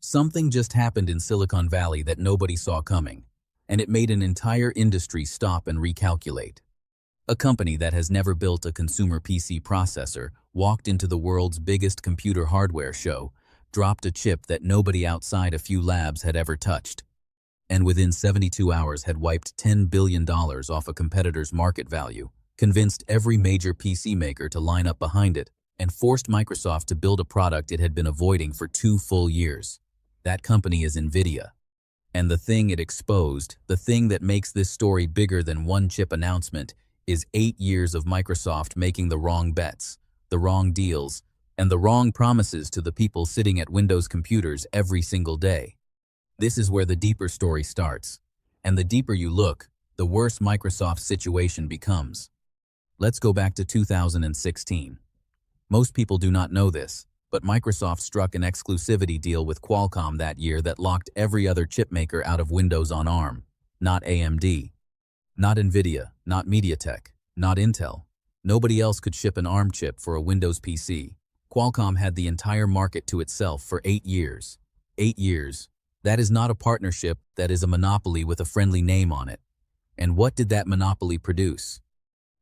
Something just happened in Silicon Valley that nobody saw coming, and it made an entire industry stop and recalculate. A company that has never built a consumer PC processor walked into the world's biggest computer hardware show, dropped a chip that nobody outside a few labs had ever touched, and within 72 hours had wiped $10 billion off a competitor's market value, convinced every major PC maker to line up behind it, and forced Microsoft to build a product it had been avoiding for 2 full years. That company is NVIDIA. And the thing it exposed, the thing that makes this story bigger than one chip announcement, is 8 years of Microsoft making the wrong bets, the wrong deals, and the wrong promises to the people sitting at Windows computers every single day. This is where the deeper story starts. And the deeper you look, the worse Microsoft's situation becomes. Let's go back to 2016. Most people do not know this, but Microsoft struck an exclusivity deal with Qualcomm that year that locked every other chipmaker out of Windows on ARM. Not AMD, not NVIDIA, not MediaTek, not Intel. Nobody else could ship an ARM chip for a Windows PC. Qualcomm had the entire market to itself for 8 years. 8 years. That is not a partnership, that is a monopoly with a friendly name on it. And what did that monopoly produce?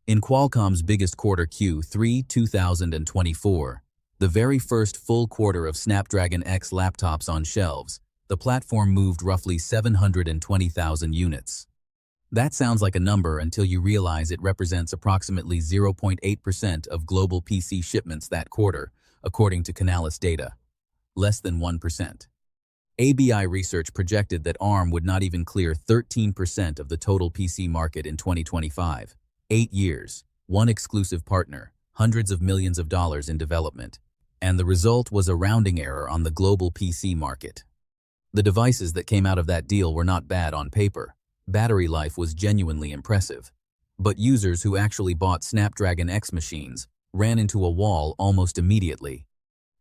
In Qualcomm's biggest quarter Q3 2024, the very first full quarter of Snapdragon X laptops on shelves, the platform moved roughly 720,000 units. That sounds like a number until you realize it represents approximately 0.8% of global PC shipments that quarter, according to Canalys data. Less than 1%. ABI research projected that ARM would not even clear 13% of the total PC market in 2025. 8 years, one exclusive partner, hundreds of millions of dollars in development, and the result was a rounding error on the global PC market. The devices that came out of that deal were not bad on paper. Battery life was genuinely impressive. But users who actually bought Snapdragon X machines ran into a wall almost immediately.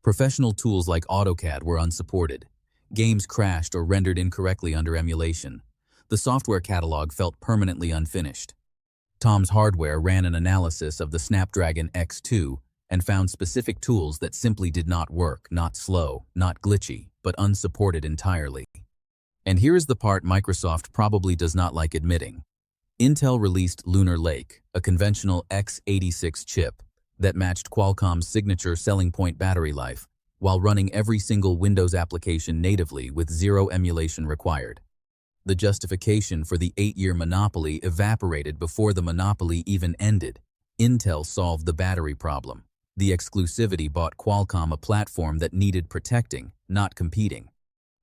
Professional tools like AutoCAD were unsupported. Games crashed or rendered incorrectly under emulation. The software catalog felt permanently unfinished. Tom's Hardware ran an analysis of the Snapdragon X2 and found specific tools that simply did not work, not slow, not glitchy, but unsupported entirely. And here is the part Microsoft probably does not like admitting. Intel released Lunar Lake, a conventional x86 chip that matched Qualcomm's signature selling point battery life, while running every single Windows application natively with zero emulation required. The justification for the 8-year monopoly evaporated before the monopoly even ended. Intel solved the battery problem. The exclusivity bought Qualcomm a platform that needed protecting, not competing.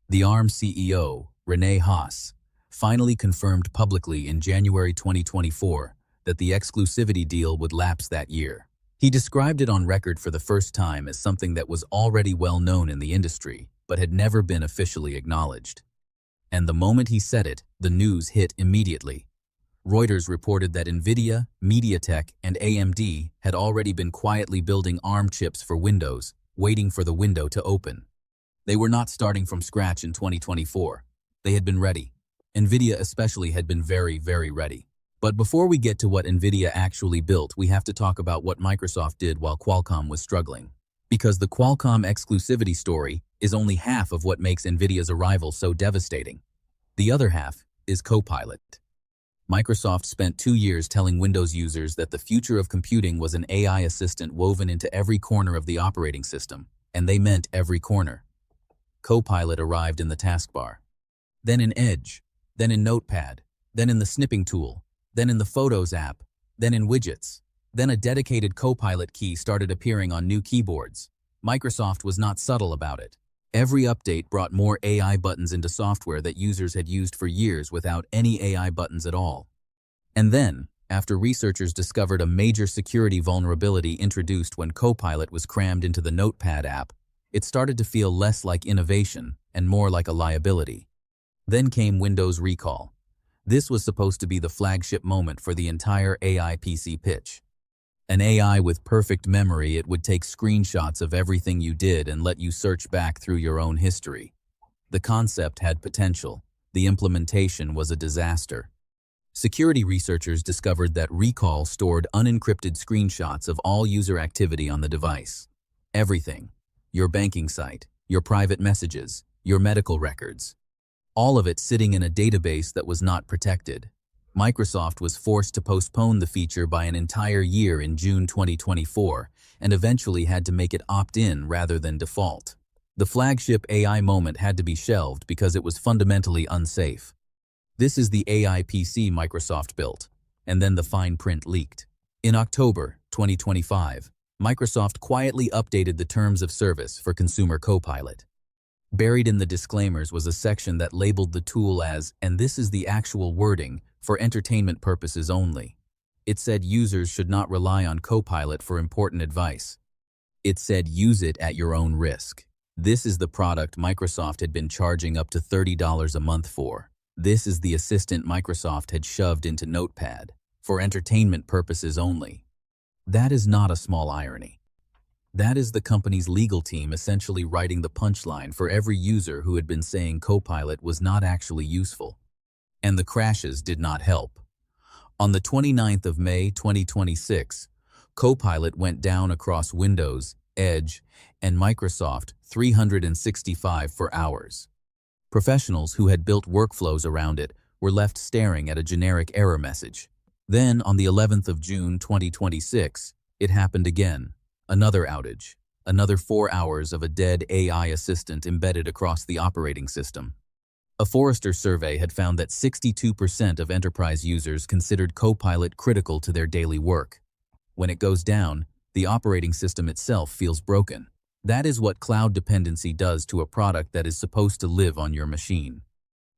The ARM CEO, Rene Haas, finally confirmed publicly in January 2024 that the exclusivity deal would lapse that year. He described it on record for the first time as something that was already well known in the industry, but had never been officially acknowledged. And the moment he said it, the news hit immediately. Reuters reported that NVIDIA, MediaTek, and AMD had already been quietly building ARM chips for Windows, waiting for the window to open. They were not starting from scratch in 2024. They had been ready. NVIDIA especially had been very, very ready. But before we get to what NVIDIA actually built, we have to talk about what Microsoft did while Qualcomm was struggling. Because the Qualcomm exclusivity story is only half of what makes NVIDIA's arrival so devastating. The other half is Copilot. Microsoft spent 2 years telling Windows users that the future of computing was an AI assistant woven into every corner of the operating system, and they meant every corner. Copilot arrived in the taskbar, then in Edge, then in Notepad, then in the snipping tool, then in the Photos app, then in widgets. Then a dedicated Copilot key started appearing on new keyboards. Microsoft was not subtle about it. Every update brought more AI buttons into software that users had used for years without any AI buttons at all. And then, after researchers discovered a major security vulnerability introduced when Copilot was crammed into the Notepad app, it started to feel less like innovation and more like a liability. Then came Windows Recall. This was supposed to be the flagship moment for the entire AI PC pitch. An AI with perfect memory, it would take screenshots of everything you did and let you search back through your own history. The concept had potential. The implementation was a disaster. Security researchers discovered that Recall stored unencrypted screenshots of all user activity on the device. Everything. Your banking site, your private messages, your medical records. All of it sitting in a database that was not protected. Microsoft was forced to postpone the feature by an entire year in June 2024 and eventually had to make it opt-in rather than default. The flagship AI moment had to be shelved because it was fundamentally unsafe. This is the AI PC Microsoft built, and then the fine print leaked. In October 2025, Microsoft quietly updated the terms of service for Consumer Copilot. Buried in the disclaimers was a section that labeled the tool as, and this is the actual wording, for entertainment purposes only. It said users should not rely on Copilot for important advice. It said use it at your own risk. This is the product Microsoft had been charging up to $30 a month for. This is the assistant Microsoft had shoved into Notepad, for entertainment purposes only. That is not a small irony. That is the company's legal team essentially writing the punchline for every user who had been saying Copilot was not actually useful. And the crashes did not help. On the 29th of May 2026, Copilot went down across Windows, Edge, and Microsoft 365 for hours. Professionals who had built workflows around it were left staring at a generic error message. Then, on the 11th of June 2026, it happened again. Another outage. Another 4 hours of a dead AI assistant embedded across the operating system. A Forrester survey had found that 62% of enterprise users considered Copilot critical to their daily work. When it goes down, the operating system itself feels broken. That is what cloud dependency does to a product that is supposed to live on your machine.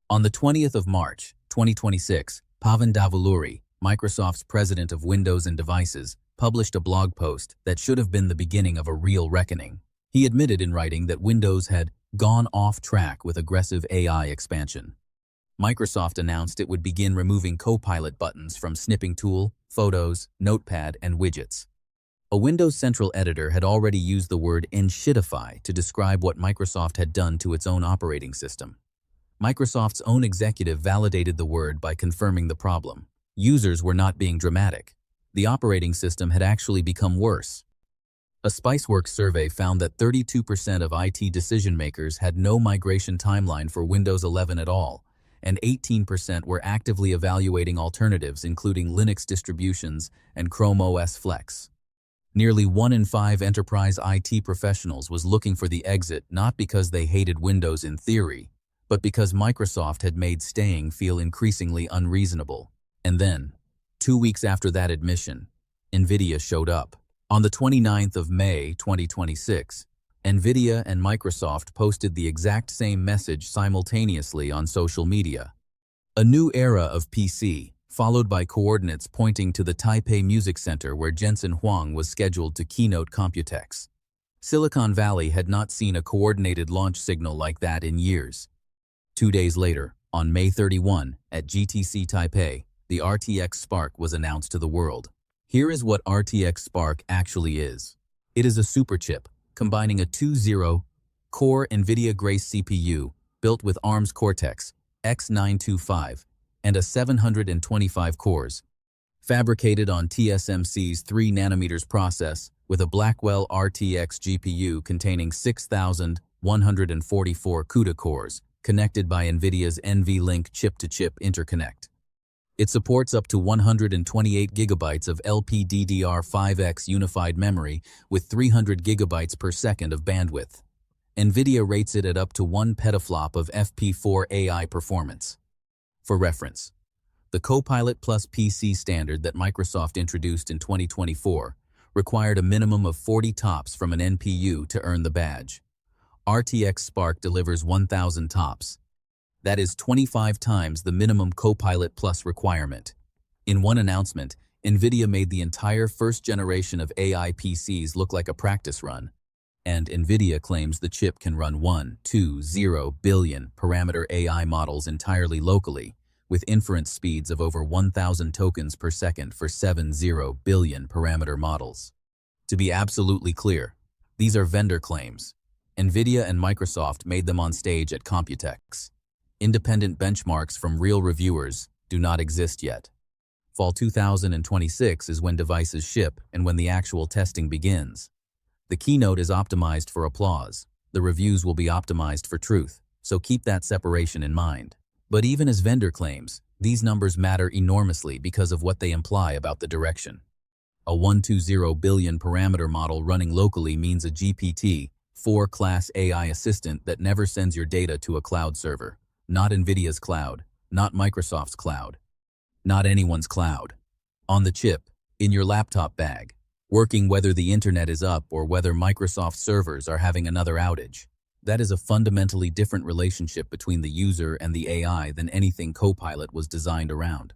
On the 20th of March, 2026, Pavan Davuluri, Microsoft's president of Windows and Devices, published a blog post that should have been the beginning of a real reckoning. He admitted in writing that Windows had gone off track with aggressive AI expansion. Microsoft announced it would begin removing Copilot buttons from Snipping Tool, Photos, Notepad, and Widgets. A Windows Central editor had already used the word "enshitify" to describe what Microsoft had done to its own operating system. Microsoft's own executive validated the word by confirming the problem. Users were not being dramatic. The operating system had actually become worse. A Spiceworks survey found that 32% of IT decision-makers had no migration timeline for Windows 11 at all, and 18% were actively evaluating alternatives including Linux distributions and Chrome OS Flex. Nearly 1 in 5 enterprise IT professionals was looking for the exit not because they hated Windows in theory, but because Microsoft had made staying feel increasingly unreasonable. And then, 2 weeks after that admission, NVIDIA showed up. On the 29th of May 2026, NVIDIA and Microsoft posted the exact same message simultaneously on social media. A new era of PC, followed by coordinates pointing to the Taipei Music Center where Jensen Huang was scheduled to keynote Computex. Silicon Valley had not seen a coordinated launch signal like that in years. 2 days later, on May 31, at GTC Taipei, the RTX Spark was announced to the world. Here is what RTX Spark actually is. It is a superchip, combining a 2-0-core NVIDIA Grace CPU built with ARM's Cortex X925 and a 725 cores, fabricated on TSMC's 3nm process with a Blackwell RTX GPU containing 6,144 CUDA cores, connected by NVIDIA's NVLink chip-to-chip interconnect. It supports up to 128 GB of LPDDR5X unified memory with 300 GB per second of bandwidth. NVIDIA rates it at up to 1 petaflop of FP4 AI performance. For reference, the Copilot Plus PC standard that Microsoft introduced in 2024 required a minimum of 40 TOPS from an NPU to earn the badge. RTX Spark delivers 1,000 TOPS. That is 25 times the minimum Copilot Plus requirement. In one announcement, NVIDIA made the entire first generation of AI PCs look like a practice run. And NVIDIA claims the chip can run 120 billion parameter AI models entirely locally, with inference speeds of over 1,000 tokens per second for 70 billion parameter models. To be absolutely clear, these are vendor claims. NVIDIA and Microsoft made them on stage at Computex. Independent benchmarks from real reviewers do not exist yet. Fall 2026 is when devices ship and when the actual testing begins. The keynote is optimized for applause. The reviews will be optimized for truth. so keep that separation in mind. But even as vendor claims, these numbers matter enormously because of what they imply about the direction. A 120 billion parameter model running locally means a GPT-4 class AI assistant that never sends your data to a cloud server. Not NVIDIA's cloud, not Microsoft's cloud, not anyone's cloud. On the chip, in your laptop bag, working whether the internet is up or whether Microsoft servers are having another outage. That is a fundamentally different relationship between the user and the AI than anything Copilot was designed around.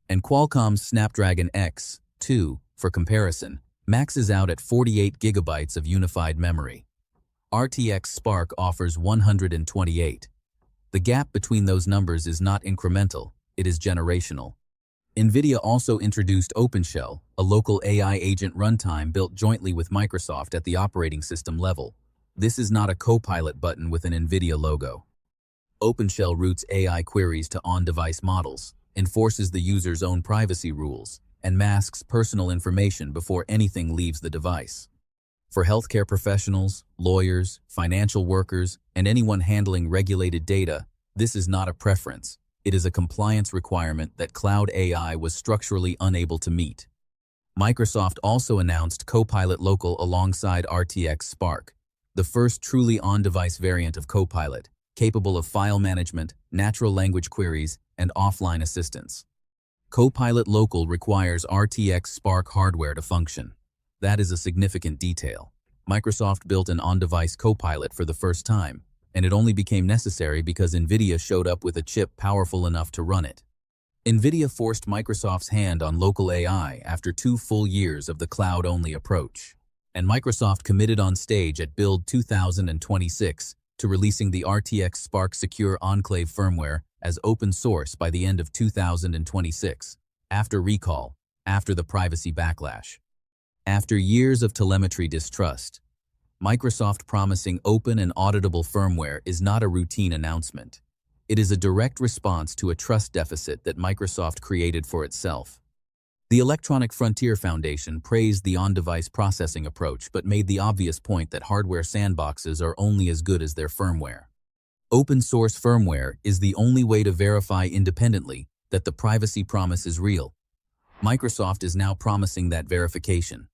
And Qualcomm's Snapdragon X2, for comparison, maxes out at 48 gigabytes of unified memory. RTX Spark offers 128. The gap between those numbers is not incremental, it is generational. NVIDIA also introduced OpenShell, a local AI agent runtime built jointly with Microsoft at the operating system level. This is not a Copilot button with an NVIDIA logo. OpenShell routes AI queries to on-device models, enforces the user's own privacy rules, and masks personal information before anything leaves the device. For healthcare professionals, lawyers, financial workers, and anyone handling regulated data, this is not a preference. It is a compliance requirement that cloud AI was structurally unable to meet. Microsoft also announced Copilot Local alongside RTX Spark, the first truly on-device variant of Copilot, capable of file management, natural language queries, and offline assistance. Copilot Local requires RTX Spark hardware to function. That is a significant detail. Microsoft built an on-device Copilot for the first time, and it only became necessary because NVIDIA showed up with a chip powerful enough to run it. NVIDIA forced Microsoft's hand on local AI after 2 full years of the cloud-only approach, and Microsoft committed on stage at Build 2026 to releasing the RTX Spark Secure Enclave firmware as open source by the end of 2026, after recall, after the privacy backlash. After years of telemetry distrust, Microsoft promising open and auditable firmware is not a routine announcement. It is a direct response to a trust deficit that Microsoft created for itself. The Electronic Frontier Foundation praised the on-device processing approach but made the obvious point that hardware sandboxes are only as good as their firmware. Open-source firmware is the only way to verify independently that the privacy promise is real. Microsoft is now promising that verification.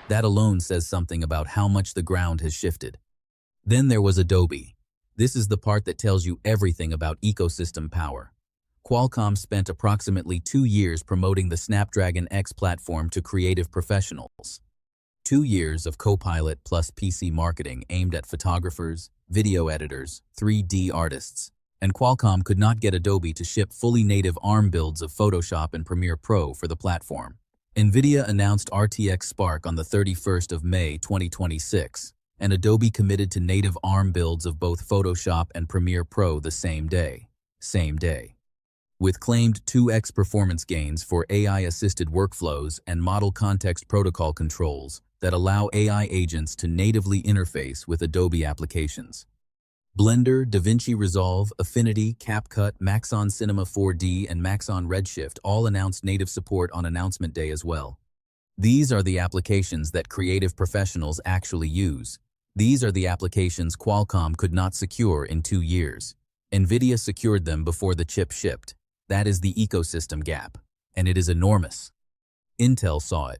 That alone says something about how much the ground has shifted. Then there was Adobe. This is the part that tells you everything about ecosystem power. Qualcomm spent approximately 2 years promoting the Snapdragon X platform to creative professionals. 2 years of Copilot plus PC marketing aimed at photographers, video editors, 3D artists, and Qualcomm could not get Adobe to ship fully native ARM builds of Photoshop and Premiere Pro for the platform. NVIDIA announced RTX Spark on the 31st of May 2026, and Adobe committed to native ARM builds of both Photoshop and Premiere Pro the same day. With claimed 2x performance gains for AI-assisted workflows and model context protocol controls that allow AI agents to natively interface with Adobe applications. Blender, DaVinci Resolve, Affinity, CapCut, Maxon Cinema 4D, and Maxon Redshift all announced native support on announcement day as well. These are the applications that creative professionals actually use. These are the applications Qualcomm could not secure in 2 years. NVIDIA secured them before the chip shipped. That is the ecosystem gap, and it is enormous. Intel saw it.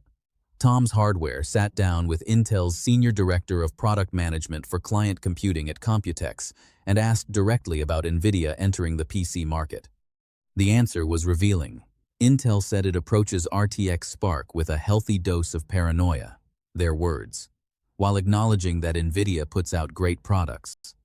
Tom's Hardware sat down with Intel's Senior Director of Product Management for Client Computing at Computex and asked directly about NVIDIA entering the PC market. The answer was revealing. Intel said it approaches RTX Spark with a healthy dose of paranoia, their words, while acknowledging that NVIDIA puts out great products.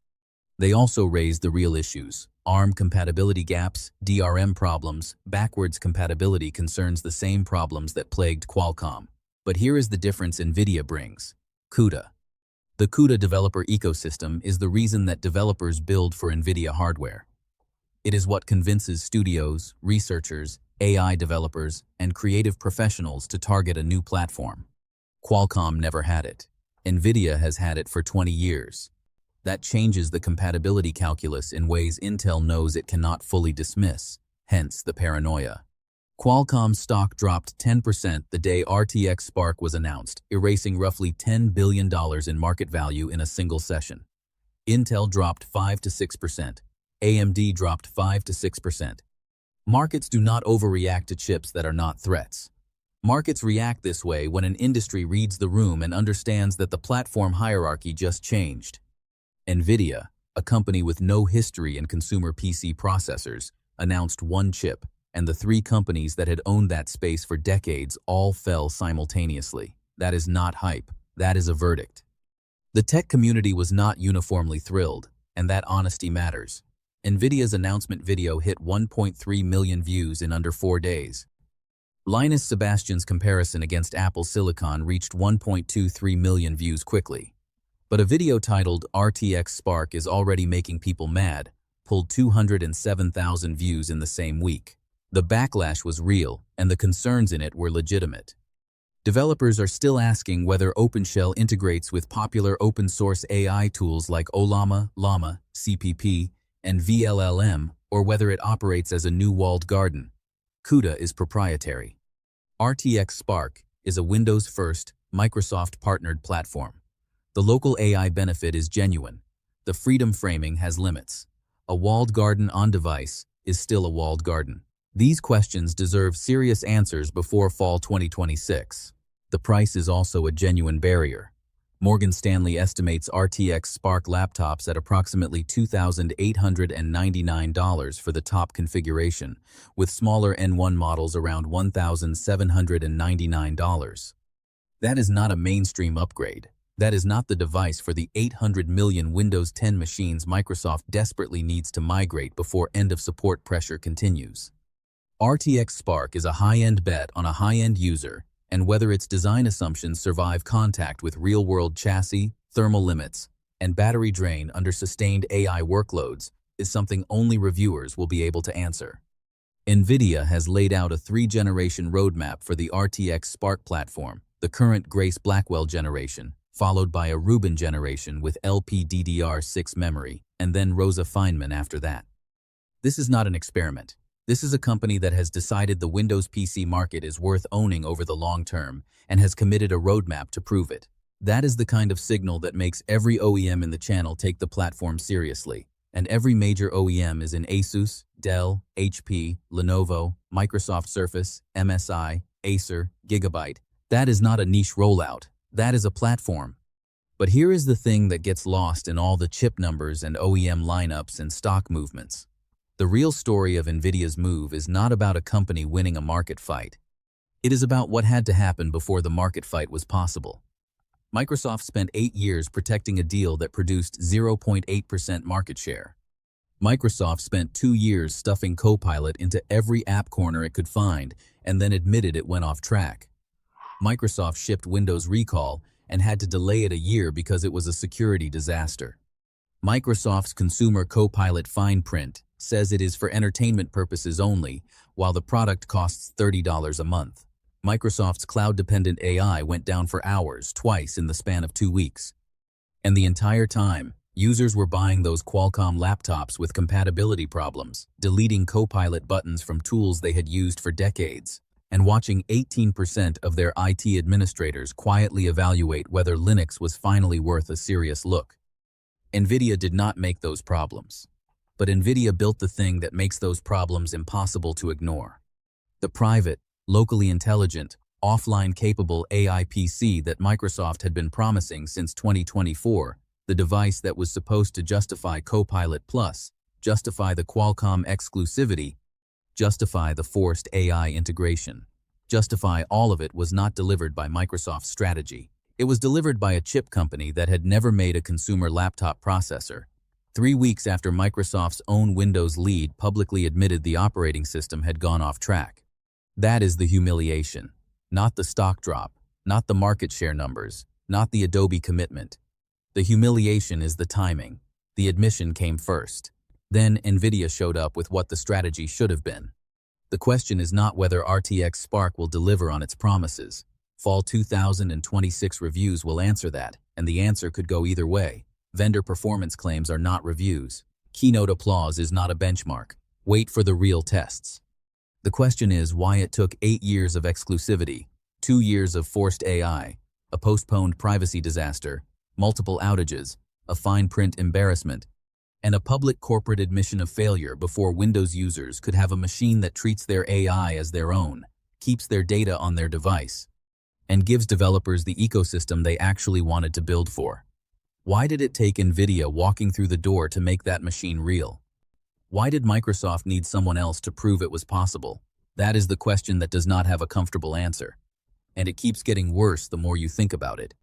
They also raised the real issues. ARM compatibility gaps, DRM problems, backwards compatibility concerns the same problems that plagued Qualcomm. But here is the difference NVIDIA brings. CUDA. The CUDA developer ecosystem is the reason that developers build for NVIDIA hardware. It is what convinces studios, researchers, AI developers, and creative professionals to target a new platform. Qualcomm never had it. NVIDIA has had it for 20 years. That changes the compatibility calculus in ways Intel knows it cannot fully dismiss, hence the paranoia. Qualcomm stock dropped 10% the day RTX Spark was announced, erasing roughly $10 billion in market value in a single session. Intel dropped 5 to 6%. AMD dropped 5 to 6%. Markets do not overreact to chips that are not threats. Markets react this way when an industry reads the room and understands that the platform hierarchy just changed. NVIDIA, a company with no history in consumer PC processors, announced one chip, and the three companies that had owned that space for decades all fell simultaneously. That is not hype. That is a verdict. The tech community was not uniformly thrilled, and that honesty matters. NVIDIA's announcement video hit 1.3 million views in under 4 days. Linus Sebastian's comparison against Apple Silicon reached 1.23 million views quickly. But a video titled RTX Spark is already making people mad pulled 207,000 views in the same week. The backlash was real, and the concerns in it were legitimate. Developers are still asking whether OpenShell integrates with popular open-source AI tools like Ollama, Llama, CPP, and VLLM, or whether it operates as a new walled garden. CUDA is proprietary. RTX Spark is a Windows-first, Microsoft-partnered platform. The local AI benefit is genuine. The freedom framing has limits. A walled garden on device is still a walled garden. These questions deserve serious answers before fall 2026. The price is also a genuine barrier. Morgan Stanley estimates RTX Spark laptops at approximately $2,899 for the top configuration, with smaller N1 models around $1,799. That is not a mainstream upgrade. That is not the device for the 800 million Windows 10 machines Microsoft desperately needs to migrate before end-of-support pressure continues. RTX Spark is a high-end bet on a high-end user, and whether its design assumptions survive contact with real-world chassis, thermal limits, and battery drain under sustained AI workloads is something only reviewers will be able to answer. NVIDIA has laid out a 3-generation roadmap for the RTX Spark platform, the current Grace Blackwell generation, followed by a Rubin generation with LPDDR6 memory, and then Rosa Feynman after that. This is not an experiment. This is a company that has decided the Windows PC market is worth owning over the long term and has committed a roadmap to prove it. That is the kind of signal that makes every OEM in the channel take the platform seriously, and every major OEM is in Asus, Dell, HP, Lenovo, Microsoft Surface, MSI, Acer, Gigabyte. That is not a niche rollout. That is a platform. But here is the thing that gets lost in all the chip numbers and OEM lineups and stock movements. The real story of NVIDIA's move is not about a company winning a market fight. It is about what had to happen before the market fight was possible. Microsoft spent 8 years protecting a deal that produced 0.8% market share. Microsoft spent 2 years stuffing Copilot into every app corner it could find and then admitted it went off track. Microsoft shipped Windows Recall and had to delay it a year because it was a security disaster. Microsoft's consumer Copilot fine print says it is for entertainment purposes only, while the product costs $30 a month. Microsoft's cloud-dependent AI went down for hours, twice in the span of 2 weeks. And the entire time, users were buying those Qualcomm laptops with compatibility problems, deleting Copilot buttons from tools they had used for decades, and watching 18% of their IT administrators quietly evaluate whether Linux was finally worth a serious look. NVIDIA did not make those problems. But NVIDIA built the thing that makes those problems impossible to ignore. The private, locally intelligent, offline-capable AI PC that Microsoft had been promising since 2024, the device that was supposed to justify Copilot Plus, justify the Qualcomm exclusivity, justify the forced AI integration. Justify all of it was not delivered by Microsoft's strategy. It was delivered by a chip company that had never made a consumer laptop processor. 3 weeks after Microsoft's own Windows lead publicly admitted the operating system had gone off track. That is the humiliation. Not the stock drop, not the market share numbers, not the Adobe commitment. The humiliation is the timing. The admission came first. Then NVIDIA showed up with what the strategy should have been. The question is not whether RTX Spark will deliver on its promises. Fall 2026 reviews will answer that, and the answer could go either way. Vendor performance claims are not reviews. Keynote applause is not a benchmark. Wait for the real tests. The question is why it took 8 years of exclusivity, 2 years of forced AI, a postponed privacy disaster, multiple outages, a fine print embarrassment, and a public corporate admission of failure before Windows users could have a machine that treats their AI as their own, keeps their data on their device, and gives developers the ecosystem they actually wanted to build for. Why did it take NVIDIA walking through the door to make that machine real? Why did Microsoft need someone else to prove it was possible? That is the question that does not have a comfortable answer. And it keeps getting worse the more you think about it.